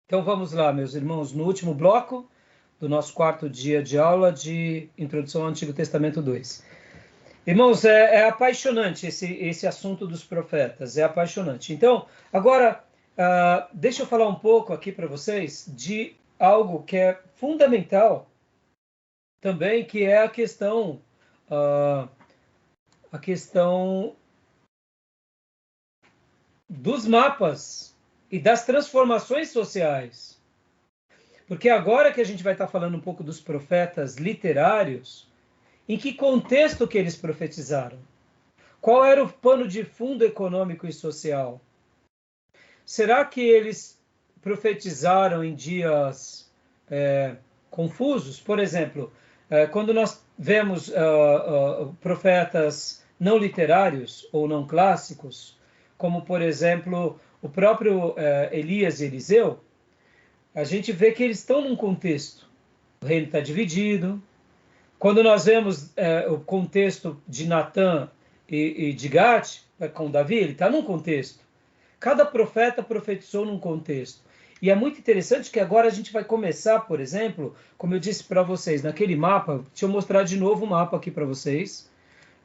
Então vamos lá, meus irmãos, no último bloco do nosso quarto dia de aula de Introdução ao Antigo Testamento 2. Irmãos, é apaixonante esse assunto dos profetas, é apaixonante. Então, agora, deixa eu falar um pouco aqui para vocês de algo que é fundamental também, que é a questão dos mapas e das transformações sociais. Porque agora que a gente vai estar falando um pouco dos profetas literários, em que contexto que eles profetizaram? Qual era o pano de fundo econômico e social? Será que eles profetizaram em dias confusos? Por exemplo, quando nós vemos profetas não literários ou não clássicos, como, por exemplo, o próprio Elias e Eliseu, a gente vê que eles estão num contexto. O reino está dividido. Quando nós vemos o contexto de Natã e de Gad, com Davi, ele está num contexto. Cada profeta profetizou num contexto. E é muito interessante que agora a gente vai começar, por exemplo, como eu disse para vocês, naquele mapa, deixa eu mostrar de novo o mapa aqui para vocês.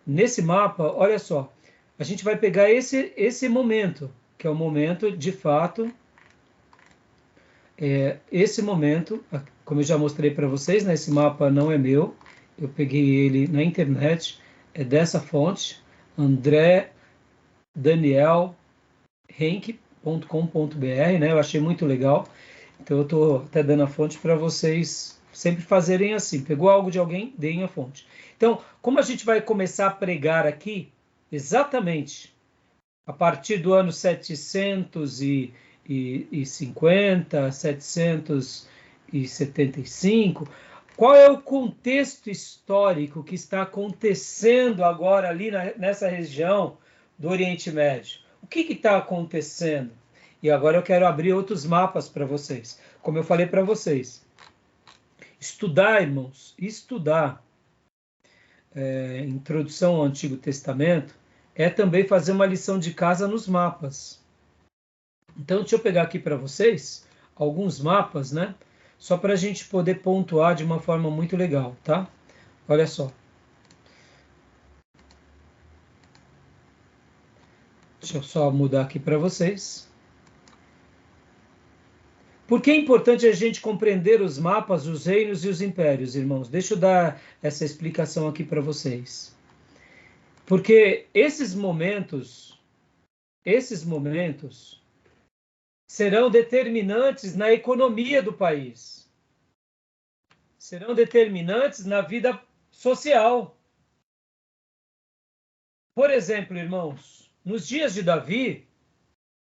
Nesse mapa, olha só, a gente vai pegar esse momento, que é o momento, de fato, esse momento, como eu já mostrei para vocês, né, esse mapa não é meu, eu peguei ele na internet, é dessa fonte, andredanielhenke.com.br, né, eu achei muito legal, então eu estou até dando a fonte para vocês sempre fazerem assim, pegou algo de alguém, deem a fonte. Então, como a gente vai começar a pregar aqui, exatamente a partir do ano 750, 775, qual é o contexto histórico que está acontecendo agora ali nessa região do Oriente Médio? O que está acontecendo? E agora eu quero abrir outros mapas para vocês. Como eu falei para vocês, estudar, irmãos, estudar Introdução ao Antigo Testamento é também fazer uma lição de casa nos mapas. Então, deixa eu pegar aqui para vocês alguns mapas, né? Só para a gente poder pontuar de uma forma muito legal, tá? Olha só. Deixa eu só mudar aqui para vocês. Por que é importante a gente compreender os mapas, os reinos e os impérios, irmãos? Deixa eu dar essa explicação aqui para vocês. Porque esses momentos serão determinantes na economia do país. Serão determinantes na vida social. Por exemplo, irmãos, nos dias de Davi,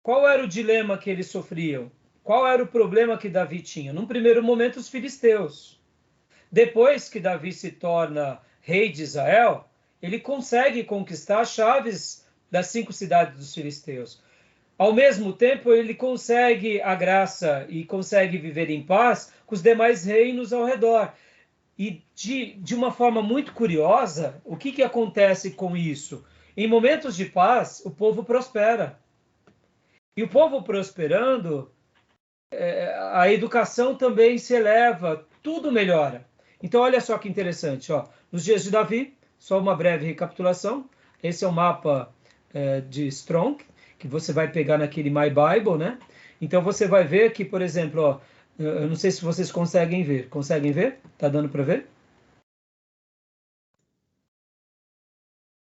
qual era o dilema que eles sofriam? Qual era o problema que Davi tinha? Num primeiro momento, os filisteus. Depois que Davi se torna rei de Israel, ele consegue conquistar as chaves das 5 cidades dos filisteus. Ao mesmo tempo, ele consegue a graça e consegue viver em paz com os demais reinos ao redor. E de uma forma muito curiosa, o que acontece com isso? Em momentos de paz, o povo prospera. E o povo prosperando, a educação também se eleva, tudo melhora. Então, olha só que interessante. Ó. Nos dias de Davi, só uma breve recapitulação. Esse é o mapa de Strong, que você vai pegar naquele My Bible, né? Então, você vai ver que, por exemplo, ó, eu não sei se vocês conseguem ver. Conseguem ver? Tá dando para ver?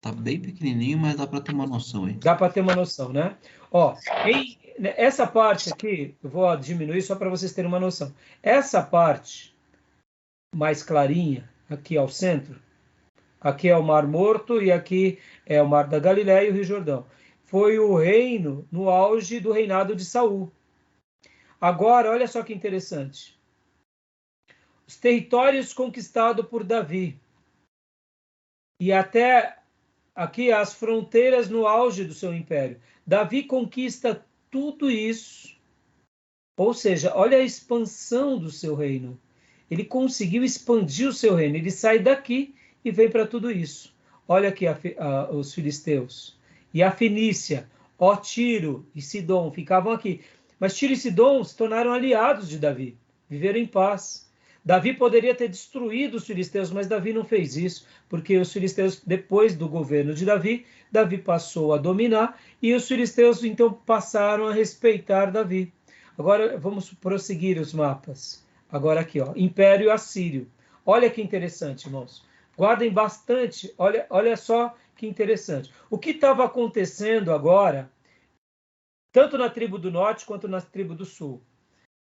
Tá bem pequenininho, mas dá para ter uma noção aí. Dá para ter uma noção, né? Ó, essa parte aqui, eu vou diminuir só para vocês terem uma noção. Essa parte mais clarinha, aqui ao centro, aqui é o Mar Morto e aqui é o Mar da Galileia e o Rio Jordão. Foi o reino no auge do reinado de Saul. Agora, olha só que interessante. Os territórios conquistados por Davi e até aqui as fronteiras no auge do seu império. Davi conquista tudo isso. Ou seja, olha a expansão do seu reino. Ele conseguiu expandir o seu reino. Ele sai daqui e vem para tudo isso. Olha aqui os filisteus. E a Fenícia, Ó, Tiro e Sidom ficavam aqui. Mas Tiro e Sidom se tornaram aliados de Davi, viveram em paz. Davi poderia ter destruído os filisteus, mas Davi não fez isso, porque os filisteus, depois do governo de Davi, Davi passou a dominar e os filisteus então passaram a respeitar Davi. Agora vamos prosseguir os mapas. Agora aqui, ó, Império Assírio. Olha que interessante, irmãos. Guardem bastante, olha só que interessante. O que estava acontecendo agora, tanto na tribo do norte quanto na tribo do sul?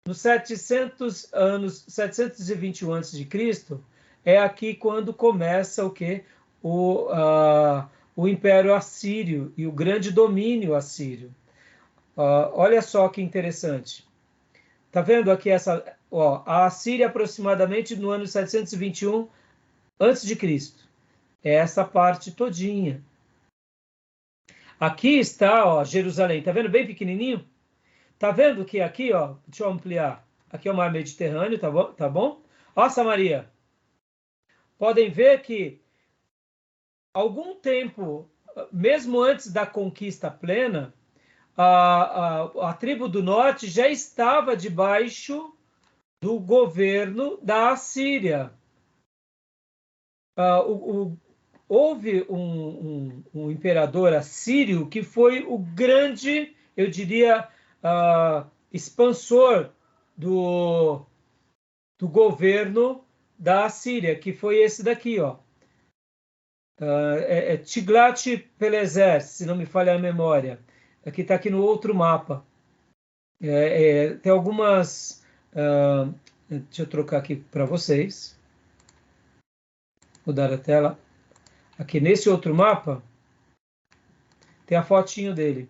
Nos 721 a.C., é aqui quando começa o quê? O Império Assírio e o grande domínio assírio. Olha só que interessante. Tá vendo aqui a Assíria aproximadamente no ano 721 a.C. É essa parte todinha. Aqui está, Jerusalém. Tá vendo bem pequenininho? Tá vendo que aqui, deixa eu ampliar. Aqui é o mar Mediterrâneo, tá bom? Ó, Samaria. Podem ver que algum tempo, mesmo antes da conquista plena, a tribo do norte já estava debaixo do governo da Assíria. Houve um imperador assírio que foi o grande, eu diria, expansor do governo da Assíria, que foi esse daqui, Tiglat-Pileser, se não me falha a memória. Aqui está aqui no outro mapa. Tem algumas... deixa eu trocar aqui para vocês. Mudar a tela. Aqui nesse outro mapa, tem a fotinho dele.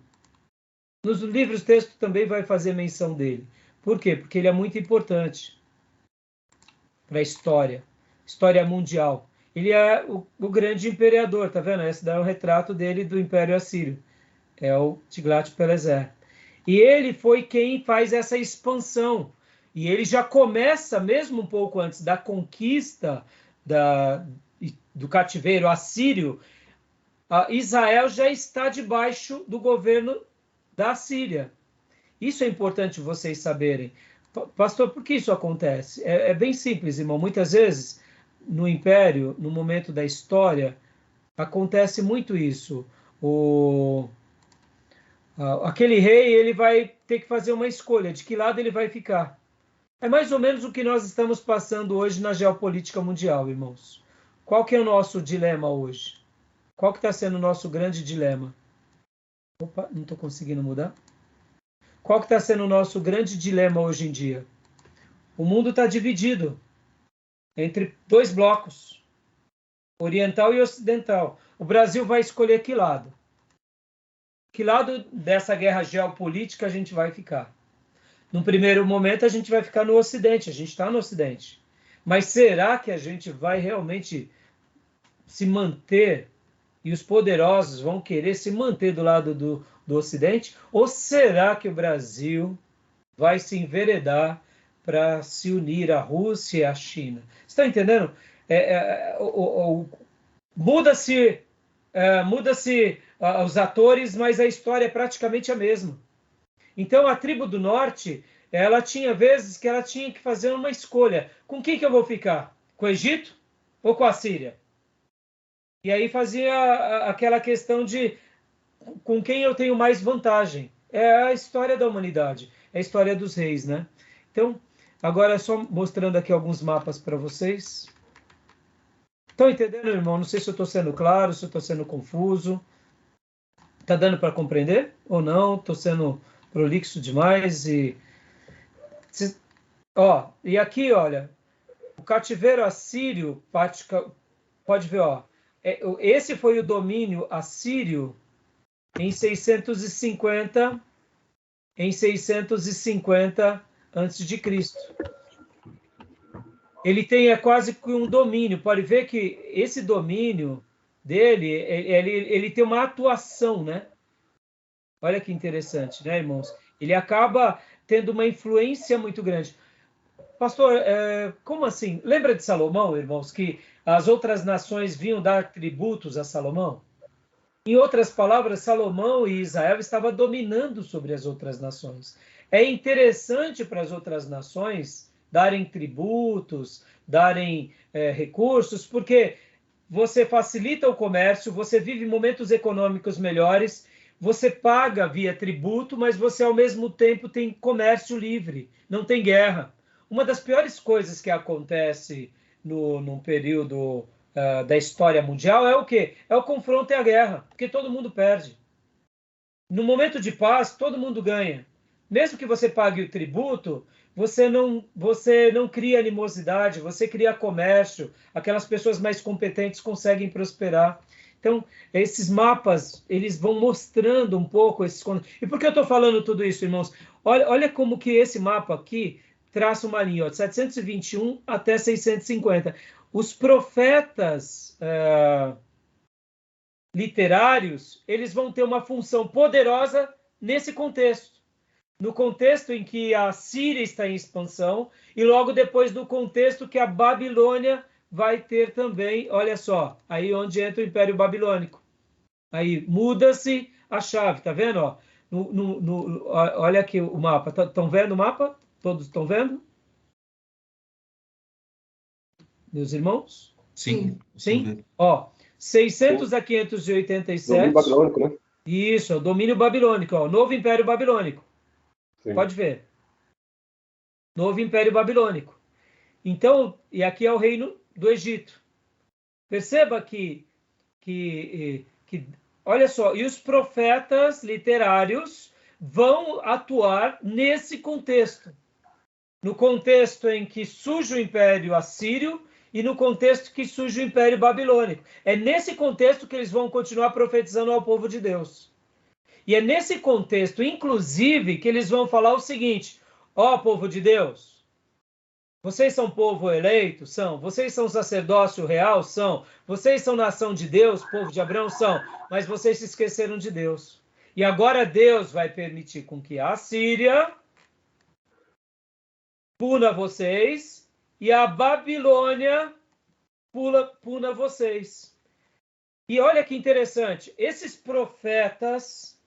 Nos livros texto também vai fazer menção dele. Por quê? Porque ele é muito importante para a história mundial. Ele é o grande imperador, tá vendo? Esse daí é o retrato dele do Império Assírio. É o Tiglat-Pileser. E ele foi quem faz essa expansão. E ele já começa, mesmo um pouco antes da conquista do cativeiro assírio, Israel já está debaixo do governo da Síria. Isso é importante vocês saberem. Pastor, por que isso acontece? É bem simples, irmão. Muitas vezes, no Império, no momento da história, acontece muito isso. Aquele rei, ele vai ter que fazer uma escolha de que lado ele vai ficar. É mais ou menos o que nós estamos passando hoje na geopolítica mundial, irmãos. Qual que é o nosso dilema hoje? Qual que está sendo o nosso grande dilema? Opa, não estou conseguindo mudar. Qual que está sendo o nosso grande dilema hoje em dia? O mundo está dividido entre dois blocos, oriental e ocidental. O Brasil vai escolher que lado? Que lado dessa guerra geopolítica a gente vai ficar? No primeiro momento a gente vai ficar no Ocidente, a gente está no Ocidente. Mas será que a gente vai realmente se manter e os poderosos vão querer se manter do lado do Ocidente? Ou será que o Brasil vai se enveredar para se unir à Rússia e à China? Está entendendo? Muda-se os atores, mas a história é praticamente a mesma. Então, a tribo do norte, ela tinha vezes que ela tinha que fazer uma escolha. Com quem que eu vou ficar? Com o Egito ou com a Síria? E aí fazia aquela questão de com quem eu tenho mais vantagem. É a história da humanidade, é a história dos reis, né? Então, agora só mostrando aqui alguns mapas para vocês. Estão entendendo, irmão? Não sei se eu estou sendo claro, se eu estou sendo confuso. Está dando para compreender ou não? Estou sendo prolixo demais e aqui, olha, o cativeiro assírio, pode ver, esse foi o domínio assírio em 650 a.C. Ele tem quase que um domínio. Pode ver que esse domínio dele, ele tem uma atuação, né? Olha que interessante, né, irmãos? Ele acaba tendo uma influência muito grande. Pastor, como assim? Lembra de Salomão, irmãos, que as outras nações vinham dar tributos a Salomão? Em outras palavras, Salomão e Israel estavam dominando sobre as outras nações. É interessante para as outras nações darem tributos, darem recursos, porque você facilita o comércio, você vive momentos econômicos melhores, você paga via tributo, mas você ao mesmo tempo tem comércio livre, não tem guerra. Uma das piores coisas que acontece num período da história mundial é o quê? É o confronto e a guerra, porque todo mundo perde. No momento de paz, todo mundo ganha. Mesmo que você pague o tributo, você não cria animosidade, você cria comércio, aquelas pessoas mais competentes conseguem prosperar. Então, esses mapas, eles vão mostrando um pouco esses... E por que eu estou falando tudo isso, irmãos? Olha como que esse mapa aqui traça uma linha, ó, de 721 até 650. Os profetas literários, eles vão ter uma função poderosa nesse contexto. No contexto em que a Síria está em expansão e logo depois no contexto que a Babilônia vai ter também, olha só, aí onde entra o Império Babilônico. Aí muda-se a chave, tá vendo? Ó? Olha aqui o mapa. Estão vendo o mapa? Todos estão vendo? Meus irmãos? Sim. Sim? Ó, 600 a 587. Domínio babilônico, né? Isso, é o domínio babilônico, ó, o novo Império Babilônico. Sim. Pode ver. Novo Império Babilônico. Então, e aqui é o reino do Egito. Perceba que olha só, e os profetas literários vão atuar nesse contexto. No contexto em que surge o Império Assírio e no contexto que surge o Império Babilônico. É nesse contexto que eles vão continuar profetizando ao povo de Deus. E é nesse contexto, inclusive, que eles vão falar o seguinte: ó, povo de Deus, vocês são povo eleito? São. Vocês são sacerdócio real? São. Vocês são nação de Deus, povo de Abraão? São. Mas vocês se esqueceram de Deus. E agora Deus vai permitir com que a Síria puna vocês e a Babilônia puna vocês. E olha que interessante, esses profetas,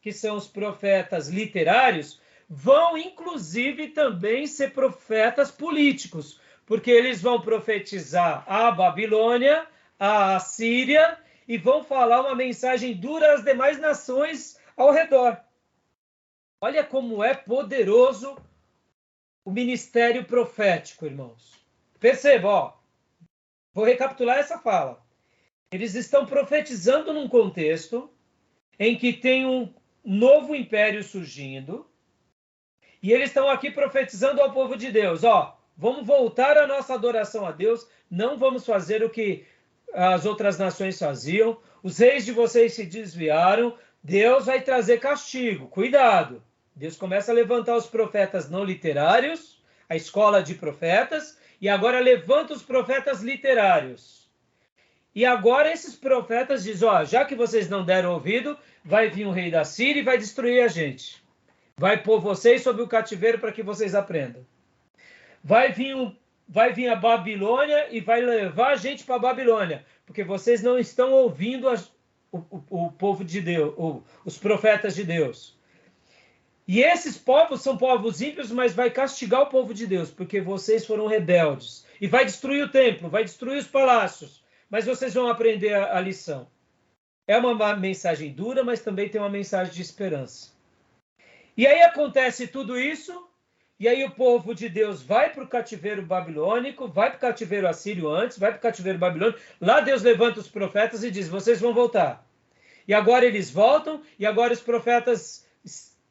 que são os profetas literários, vão inclusive também ser profetas políticos, porque eles vão profetizar a Babilônia, a Síria, e vão falar uma mensagem dura às demais nações ao redor. Olha como é poderoso o ministério profético, irmãos. Perceba, ó, vou recapitular essa fala. Eles estão profetizando num contexto em que tem um novo império surgindo, e eles estão aqui profetizando ao povo de Deus, ó, vamos voltar a nossa adoração a Deus, não vamos fazer o que as outras nações faziam, os reis de vocês se desviaram, Deus vai trazer castigo, cuidado. Deus começa a levantar os profetas não literários, a escola de profetas, e agora levanta os profetas literários. E agora esses profetas dizem, ó, já que vocês não deram ouvido, vai vir o rei da Síria e vai destruir a gente. Vai pôr vocês sob o cativeiro para que vocês aprendam. Vai vir a Babilônia e vai levar a gente para a Babilônia, porque vocês não estão ouvindo o povo de Deus, os profetas de Deus. E esses povos são povos ímpios, mas vai castigar o povo de Deus, porque vocês foram rebeldes. E vai destruir o templo, vai destruir os palácios, mas vocês vão aprender a lição. É uma mensagem dura, mas também tem uma mensagem de esperança. E aí acontece tudo isso, e aí o povo de Deus vai para o cativeiro babilônico, vai para o cativeiro assírio antes, vai para o cativeiro babilônico, lá Deus levanta os profetas e diz, vocês vão voltar. E agora eles voltam, e agora os profetas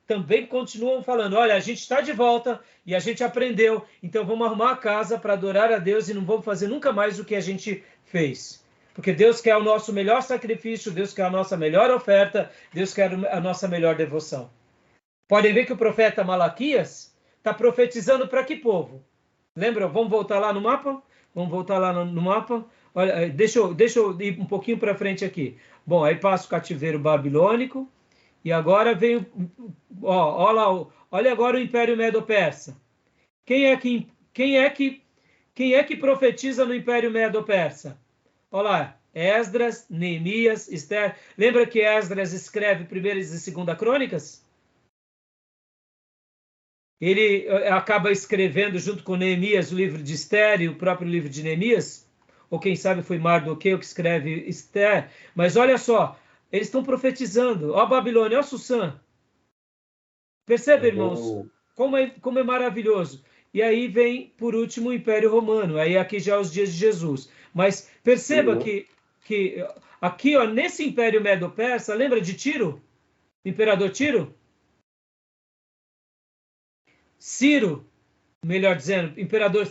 também continuam falando, olha, a gente está de volta, e a gente aprendeu, então vamos arrumar a casa para adorar a Deus, e não vamos fazer nunca mais o que a gente fez. Porque Deus quer o nosso melhor sacrifício, Deus quer a nossa melhor oferta, Deus quer a nossa melhor devoção. Podem ver que o profeta Malaquias está profetizando para que povo? Lembra? Vamos voltar lá no mapa? Vamos voltar lá no mapa? Olha, deixa eu ir um pouquinho para frente aqui. Bom, aí passa o cativeiro babilônico. E agora veio... olha agora o Império Medo-Persa. Quem é que profetiza no Império Medo-Persa? Olha lá. Esdras, Neemias, Esther. Lembra que Esdras escreve 1ª e 2ª Crônicas? Ele acaba escrevendo junto com Neemias o livro de Esther e o próprio livro de Neemias. Ou quem sabe foi Mardoqueu que escreve Esther. Mas olha só, eles estão profetizando. Ó Babilônia, ó Sussã. Percebe, irmãos, como é maravilhoso. E aí vem, por último, o Império Romano. Aí aqui já os dias de Jesus. Mas perceba que aqui, ó, nesse Império Medo-Persa, lembra de Tiro? Imperador Tiro? Ciro, melhor dizendo, Imperador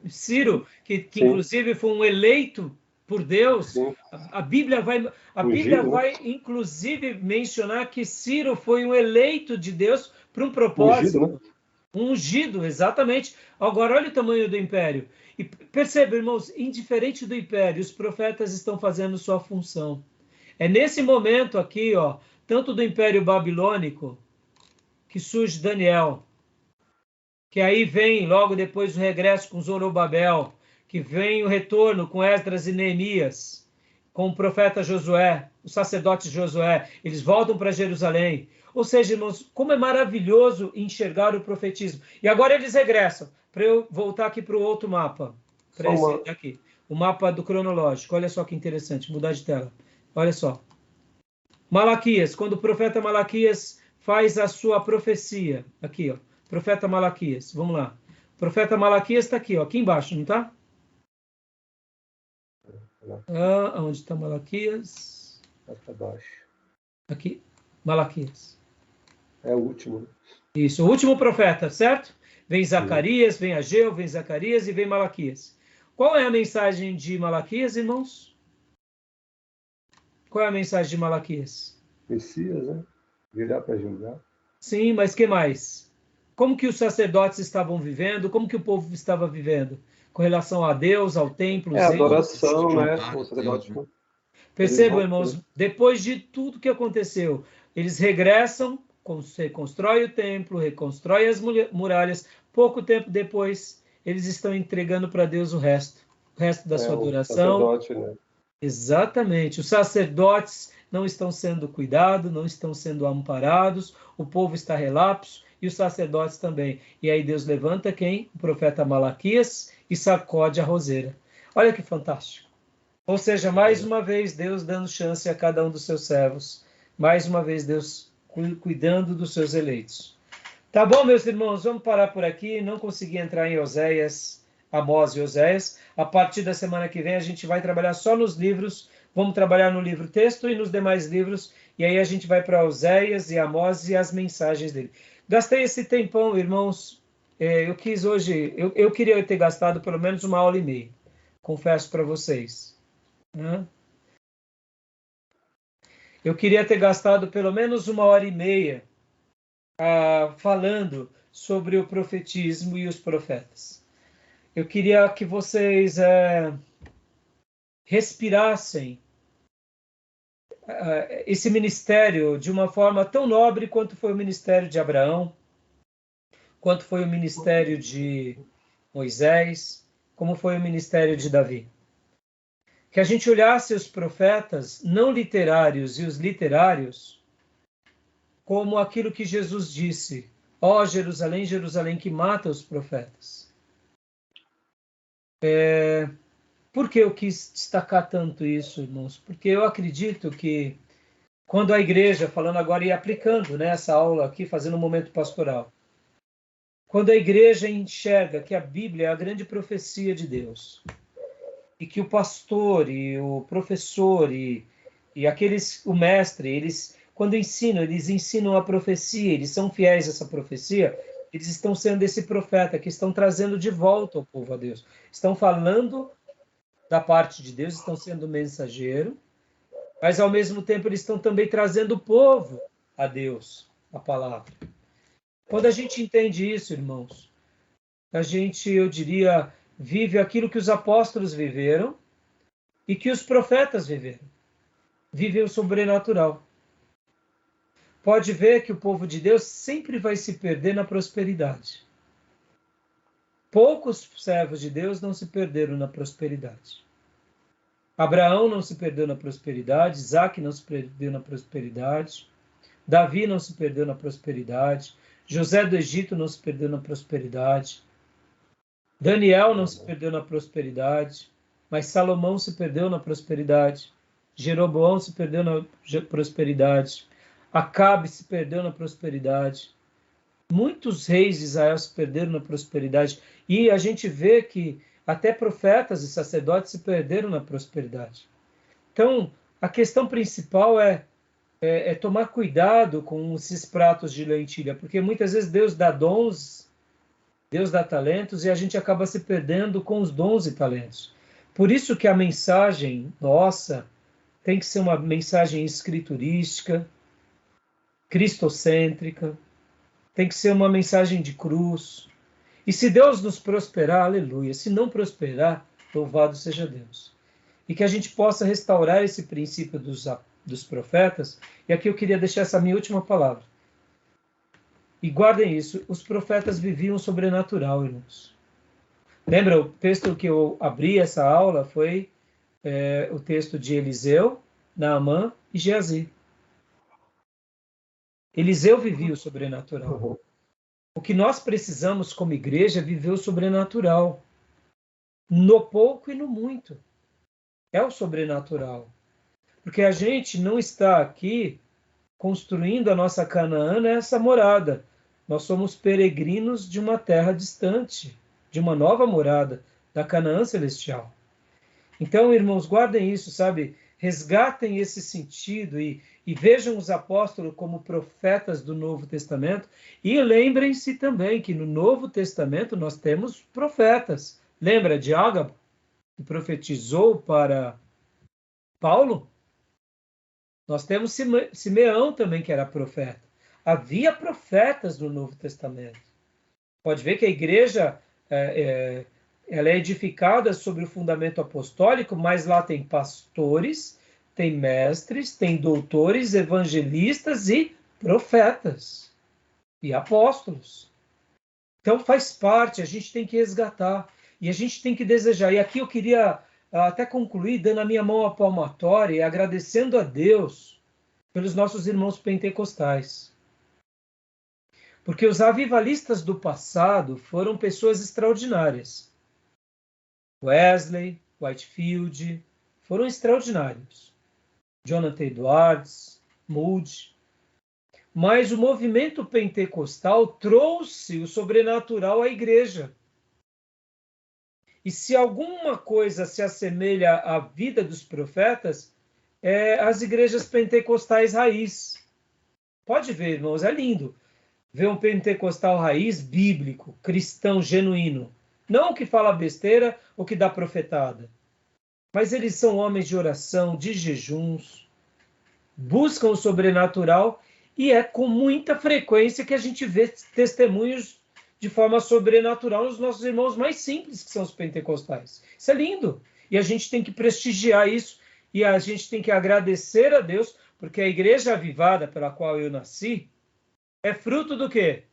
Ciro, que inclusive foi um eleito por Deus. A Bíblia vai inclusive mencionar que Ciro foi um eleito de Deus para um propósito. Ungido, né? Ungido, exatamente. Agora, olha o tamanho do império. E perceba, irmãos, indiferente do império, os profetas estão fazendo sua função. É nesse momento aqui, ó, tanto do Império Babilônico, que surge Daniel, que aí vem logo depois o regresso com Zorobabel, que vem o retorno com Esdras e Neemias, com o profeta Josué, o sacerdote Josué, eles voltam para Jerusalém. Ou seja, irmãos, como é maravilhoso enxergar o profetismo. E agora eles regressam, para eu voltar aqui para o outro mapa, para esse aqui, o mapa do cronológico. Olha só que interessante, mudar de tela. Olha só. Malaquias, quando o profeta Malaquias faz a sua profecia, aqui, ó. Profeta Malaquias, vamos lá. O profeta Malaquias está aqui, ó, aqui embaixo, não está? Onde está Malaquias? Para baixo. Aqui, Malaquias. É o último. Isso, o último profeta, certo? Vem Zacarias, vem Ageu, vem Zacarias e vem Malaquias. Qual é a mensagem de Malaquias, irmãos? Qual é a mensagem de Malaquias? Messias, né? Virá para julgar. Sim, mas que mais? Como que os sacerdotes estavam vivendo? Como que o povo estava vivendo? Com relação a Deus, ao templo, adoração, né? Percebam, irmãos, depois de tudo que aconteceu, eles regressam, reconstrói o templo, reconstrói as muralhas. Pouco tempo depois, eles estão entregando para Deus o resto da sua adoração. Né? Exatamente. Os sacerdotes não estão sendo cuidados, não estão sendo amparados, o povo está relapso e os sacerdotes também. E aí Deus levanta quem? O profeta Malaquias e sacode a roseira. Olha que fantástico. Ou seja, mais uma vez Deus dando chance a cada um dos seus servos. Mais uma vez Deus cuidando dos seus eleitos. Tá bom, meus irmãos, vamos parar por aqui. Não consegui entrar em Oséias, Amós e Oséias. A partir da semana que vem a gente vai trabalhar só nos livros. Vamos trabalhar no livro texto e nos demais livros. E aí a gente vai para Oséias e Amós e as mensagens dele. Gastei esse tempão, irmãos. Eu quis hoje... Eu queria ter gastado pelo menos 1h30. Confesso para vocês. Eu queria ter gastado pelo menos 1h30 falando sobre o profetismo e os profetas. Eu queria que vocês respirassem esse ministério de uma forma tão nobre quanto foi o ministério de Abraão, quanto foi o ministério de Moisés, como foi o ministério de Davi. Que a gente olhasse os profetas não literários e os literários como aquilo que Jesus disse: ó Jerusalém, Jerusalém, que mata os profetas. Por que eu quis destacar tanto isso, irmãos? Porque eu acredito que quando a igreja, falando agora e aplicando essa aula aqui, fazendo um momento pastoral, quando a igreja enxerga que a Bíblia é a grande profecia de Deus, e que o pastor e o professor e o mestre, eles, quando ensinam, eles ensinam a profecia, eles são fiéis a essa profecia, eles estão sendo esse profeta que estão trazendo de volta o povo a Deus. Estão falando da parte de Deus, estão sendo mensageiro, mas ao mesmo tempo eles estão também trazendo o povo a Deus, a palavra. Quando a gente entende isso, irmãos, a gente, eu diria, vive aquilo que os apóstolos viveram e que os profetas viveram. Vivem o sobrenatural. Pode ver que o povo de Deus sempre vai se perder na prosperidade. Poucos servos de Deus não se perderam na prosperidade. Abraão não se perdeu na prosperidade, Isaac não se perdeu na prosperidade, Davi não se perdeu na prosperidade, José do Egito não se perdeu na prosperidade, Daniel não se perdeu na prosperidade, mas Salomão se perdeu na prosperidade, Jeroboão se perdeu na prosperidade, Acabe se perdeu na prosperidade, muitos reis de Israel se perderam na prosperidade, e a gente vê que até profetas e sacerdotes se perderam na prosperidade. Então, a questão principal é tomar cuidado com esses pratos de lentilha, porque muitas vezes Deus dá dons, Deus dá talentos, e a gente acaba se perdendo com os dons e talentos. Por isso que a mensagem nossa tem que ser uma mensagem escriturística, cristocêntrica, tem que ser uma mensagem de cruz. E se Deus nos prosperar, aleluia. Se não prosperar, louvado seja Deus. E que a gente possa restaurar esse princípio dos profetas. E aqui eu queria deixar essa minha última palavra. E guardem isso, os profetas viviam sobrenatural, irmãos. Lembra, o texto que eu abri essa aula foi o texto de Eliseu, Naamã e Geazi. Eliseu vivia o sobrenatural. O que nós precisamos como igreja é viver o sobrenatural. No pouco e no muito. É o sobrenatural. Porque a gente não está aqui construindo a nossa Canaã nessa morada. Nós somos peregrinos de uma terra distante, de uma nova morada, da Canaã celestial. Então, irmãos, guardem isso, sabe? Resgatem esse sentido e vejam os apóstolos como profetas do Novo Testamento. E lembrem-se também que no Novo Testamento nós temos profetas. Lembra de Ágabo, que profetizou para Paulo? Nós temos Simeão também, que era profeta. Havia profetas no Novo Testamento. Pode ver que a igreja ela é edificada sobre o fundamento apostólico, mas lá tem pastores, tem mestres, tem doutores, evangelistas e profetas e apóstolos. Então faz parte, a gente tem que resgatar e a gente tem que desejar. E aqui eu queria até concluir dando a minha mão à palmatória e agradecendo a Deus pelos nossos irmãos pentecostais. Porque os avivalistas do passado foram pessoas extraordinárias. Wesley, Whitefield, foram extraordinários. Jonathan Edwards, Moody. Mas o movimento pentecostal trouxe o sobrenatural à igreja. E se alguma coisa se assemelha à vida dos profetas, é as igrejas pentecostais raiz. Pode ver, irmãos, é lindo ver um pentecostal raiz bíblico, cristão, genuíno. Não que fala besteira ou que dá profetada. Mas eles são homens de oração, de jejuns, buscam o sobrenatural e é com muita frequência que a gente vê testemunhos de forma sobrenatural nos nossos irmãos mais simples, que são os pentecostais. Isso é lindo. E a gente tem que prestigiar isso e a gente tem que agradecer a Deus, porque a igreja avivada pela qual eu nasci é fruto do quê?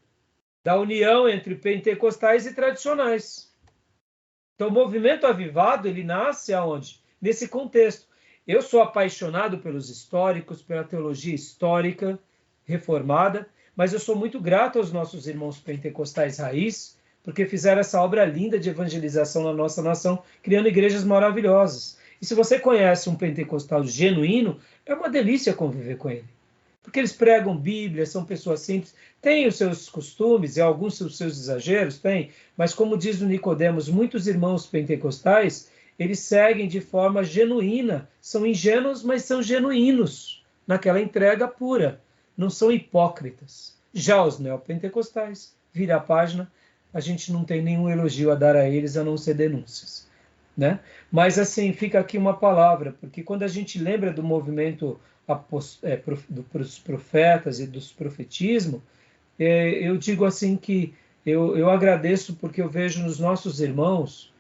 Da união entre pentecostais e tradicionais. Então, o movimento avivado, ele nasce aonde? Nesse contexto. Eu sou apaixonado pelos históricos, pela teologia histórica, reformada, mas eu sou muito grato aos nossos irmãos pentecostais raiz, porque fizeram essa obra linda de evangelização na nossa nação, criando igrejas maravilhosas. E se você conhece um pentecostal genuíno, é uma delícia conviver com ele. Porque eles pregam Bíblia, são pessoas simples, têm os seus costumes e alguns dos seus exageros, tem, mas como diz o Nicodemos, muitos irmãos pentecostais, eles seguem de forma genuína, são ingênuos, mas são genuínos, naquela entrega pura, não são hipócritas. Já os neopentecostais, vira a página, a gente não tem nenhum elogio a dar a eles, a não ser denúncias. Né? Mas assim, fica aqui uma palavra, porque quando a gente lembra do movimento dos profetas e dos profetismos, eu digo assim que eu agradeço porque eu vejo nos nossos irmãos,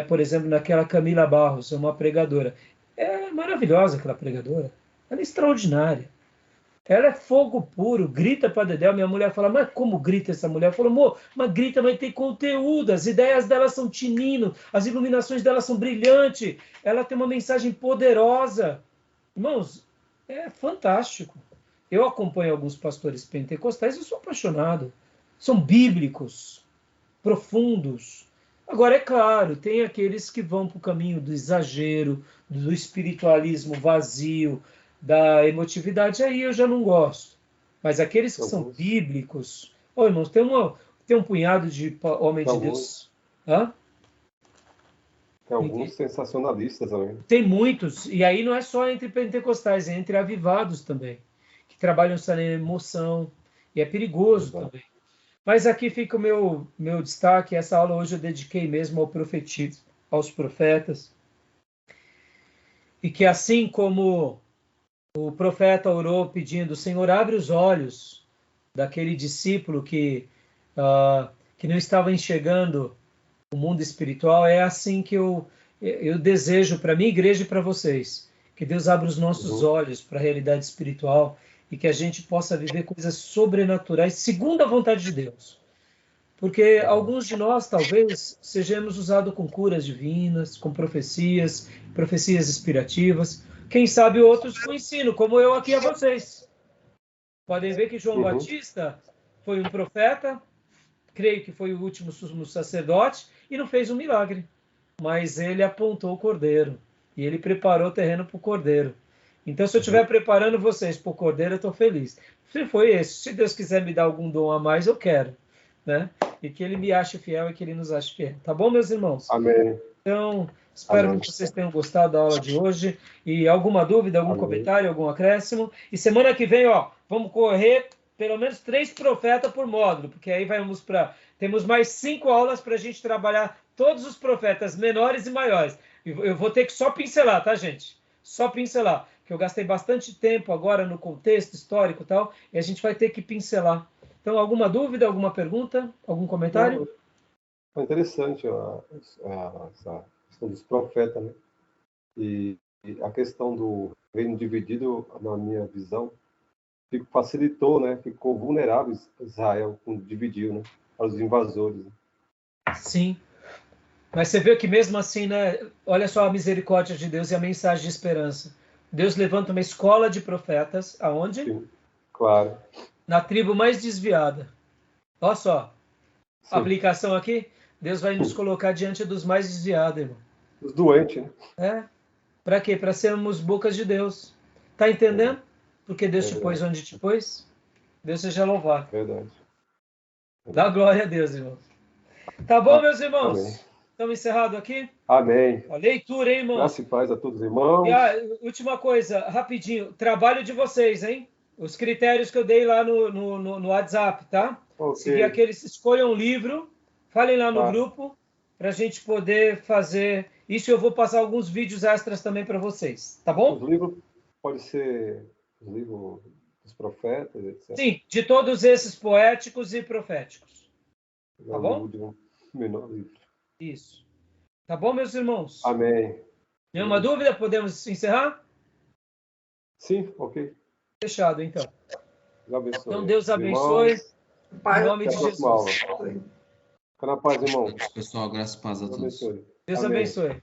por exemplo, naquela Camila Barros, uma pregadora. É maravilhosa aquela pregadora, ela é extraordinária. Ela é fogo puro, grita para Dedéu. Minha mulher fala, mas como grita essa mulher? Eu falo, amor, mas grita, mas tem conteúdo. As ideias dela são tinindo, as iluminações dela são brilhantes. Ela tem uma mensagem poderosa. Irmãos, é fantástico. Eu acompanho alguns pastores pentecostais e eu sou apaixonado. São bíblicos, profundos. Agora, é claro, tem aqueles que vão para o caminho do exagero, do espiritualismo vazio, da emotividade, aí eu já não gosto. Mas aqueles que são bíblicos... Ô, irmãos, tem um punhado de homens de Deus... Hã? Tem alguns sensacionalistas também. Tem muitos, e aí não é só entre pentecostais, é entre avivados também, que trabalham essa emoção, e é perigoso também. Mas aqui fica o meu destaque, essa aula hoje eu dediquei mesmo ao profetismo, aos profetas, e que assim como o profeta orou pedindo, Senhor, abre os olhos daquele discípulo que não estava enxergando o mundo espiritual, é assim que eu desejo para minha igreja e para vocês, que Deus abra os nossos olhos para a realidade espiritual e que a gente possa viver coisas sobrenaturais segundo a vontade de Deus. Porque alguns de nós, talvez, sejamos usados com curas divinas, com profecias inspirativas. Quem sabe outros com ensino, como eu aqui a vocês. Podem ver que João Batista foi um profeta, creio que foi o último sumo sacerdote, e não fez um milagre. Mas ele apontou o cordeiro, e ele preparou o terreno para o cordeiro. Então, se eu estiver preparando vocês para o cordeiro, eu estou feliz. Se foi esse, se Deus quiser me dar algum dom a mais, eu quero. Né? E que ele me ache fiel e que ele nos ache fiel. Tá bom, meus irmãos? Amém. Então, espero que vocês tenham gostado da aula de hoje. E alguma dúvida, algum comentário, algum acréscimo. E semana que vem, vamos correr pelo menos 3 profetas por módulo, porque aí vamos temos mais 5 aulas para a gente trabalhar todos os profetas menores e maiores. Eu vou ter que só pincelar, tá, gente? Só pincelar, que eu gastei bastante tempo agora no contexto histórico e tal, e a gente vai ter que pincelar. Então, alguma dúvida, alguma pergunta, algum comentário? É interessante essa questão dos profetas, né? E a questão do reino dividido, na minha visão, facilitou, né? Ficou vulnerável Israel quando dividiu, né? Para os invasores. Né? Sim. Mas você vê que mesmo assim, né? Olha só a misericórdia de Deus e a mensagem de esperança. Deus levanta uma escola de profetas, aonde? Sim, claro. Na tribo mais desviada. Olha só. Sim. A aplicação aqui. Deus vai nos colocar diante dos mais desviados, irmão. Os doentes, né? Para quê? Para sermos bocas de Deus. Tá entendendo? Porque Deus te pôs onde te pôs. Deus seja louvado. Verdade. Dá glória a Deus, irmãos. Tá bom, meus irmãos? Amém. Estamos encerrados aqui? Amém. A leitura, hein, irmãos? Graça e paz a todos, irmãos. E última coisa, rapidinho. Trabalho de vocês, hein? Os critérios que eu dei lá no WhatsApp, tá? Okay. Seguir aqueles, escolham um livro, falem lá no grupo, para a gente poder fazer isso. Eu vou passar alguns vídeos extras também para vocês, tá bom? Os livros podem ser os livros dos profetas, etc. Sim, de todos esses poéticos e proféticos. Tá bom? Menor livro. Isso. Tá bom, meus irmãos? Amém. Nenhuma dúvida? Podemos encerrar? Sim, ok. Fechado, então. Deus abençoe. Então, Deus abençoe. Em nome de Jesus. Fica na paz, irmão. Pessoal, graças e paz a todos. Deus abençoe.